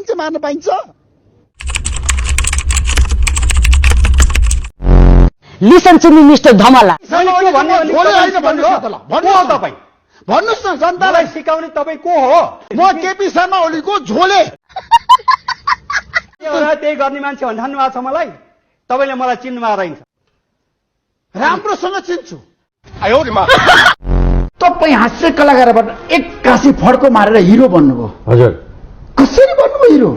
मान्छे मार्न पाइन्छ? Listen to me mister Dhamala. भन्नुहोस् न जनतालाई सिकाउने तपाईँ को हो? म केपी शर्मा ओलीको झोले। त्यही गर्ने मान्छे भन्नु भएको छ मलाई। तपाईँले मलाई चिन्नु भएको रहेछ। राम्रोसँग चिन्छु। तपाईँ हास्य कलाकारबाट एक्कासी फड्को मारेर हिरो बन्नुभयो। हजुर कसरी बन्नुभयो हिरो?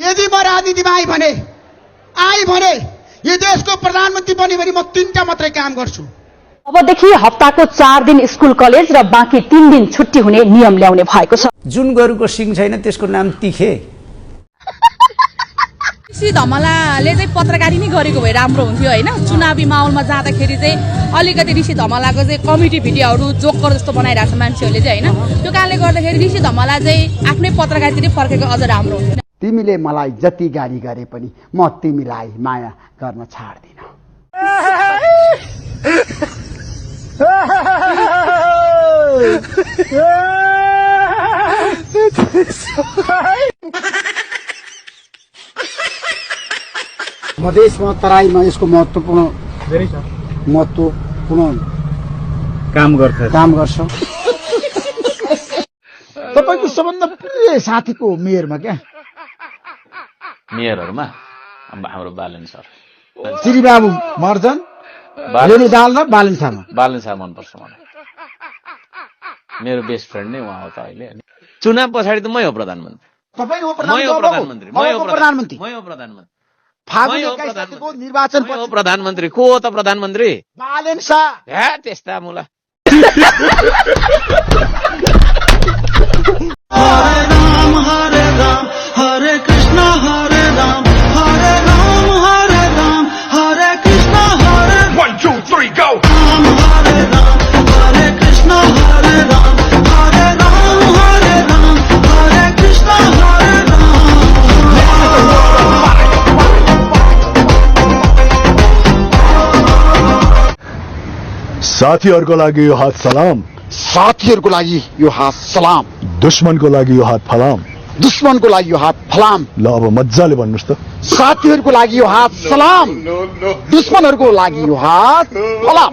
यदि म राजनीतिमा आई भने यो देशको प्रधानमन्त्री बन्यो भने म 3टा मात्रै काम गर्छु। अबदेखि हप्ताको 4 दिन स्कुल कलेज र बाँकी 3 दिन छुट्टी हुने नियम ल्याउने भएको छ। जुन गोरुको सिङ छैन त्यसको नाम तिखे। ऋषि धमलाले चाहिँ पत्रकारी नै गरेको भए राम्रो हुन्थ्यो होइन। चुनावी माहौलमा जाँदाखेरि चाहिँ अलिकति ऋषि धमलाको चाहिँ कमेडी भिडियोहरू जोकर जस्तो बनाइरहेको छ मान्छेहरूले चाहिँ होइन। त्यो कारणले गर्दाखेरि ऋषि धमला चाहिँ आफ्नै पत्रकारितातिर फर्केको अझ राम्रो हुन्थ्यो। तिमीले मलाई जति गाली गरे पनि म तिमीलाई माया गर्न छाड्दिन। मधेसमा तराईमा यसको महत्त्वपूर्ण काम गर्छ। तपाईको सबभन्दा प्रिय साथीको मेयरमा क्या? मेयरहरुमा हाम्रो बालन सर, श्रीबाबु मर्जन, रेणु दाल र बालन शर्मा। बालन सर मन पर्छ मलाई। मेरो बेस्ट फ्रेन्ड नै उहाँ हो त अहिले। चुनाव पछाडि त मै हो प्रधानमन्त्री। तपाई हो प्रधानमन्त्री। फागुन 21 गतेको निर्वाचन पछि प्रधानमन्त्री को हो त प्रधानमन्त्री? बालन शाह। हे त्यस्ता मुला। हरे राम हरे कृष्ण हरे राम हरे कृष्ण हरे 1 2 3 go राम हरे कृष्ण हरे राम हरे कृष्ण हरे राम। साथीहरुको लागि यो हात सलाम, साथीहरुको लागि यो हात सलाम, दुश्मनको लागि यो हात फलाम, दुश्मनको लागि यो हात फलाम। ल अब मज्जाले भन्नुस् त। साथीहरुको लागि यो हात सलाम, दुश्मनहरुको लागि यो हात फलाम।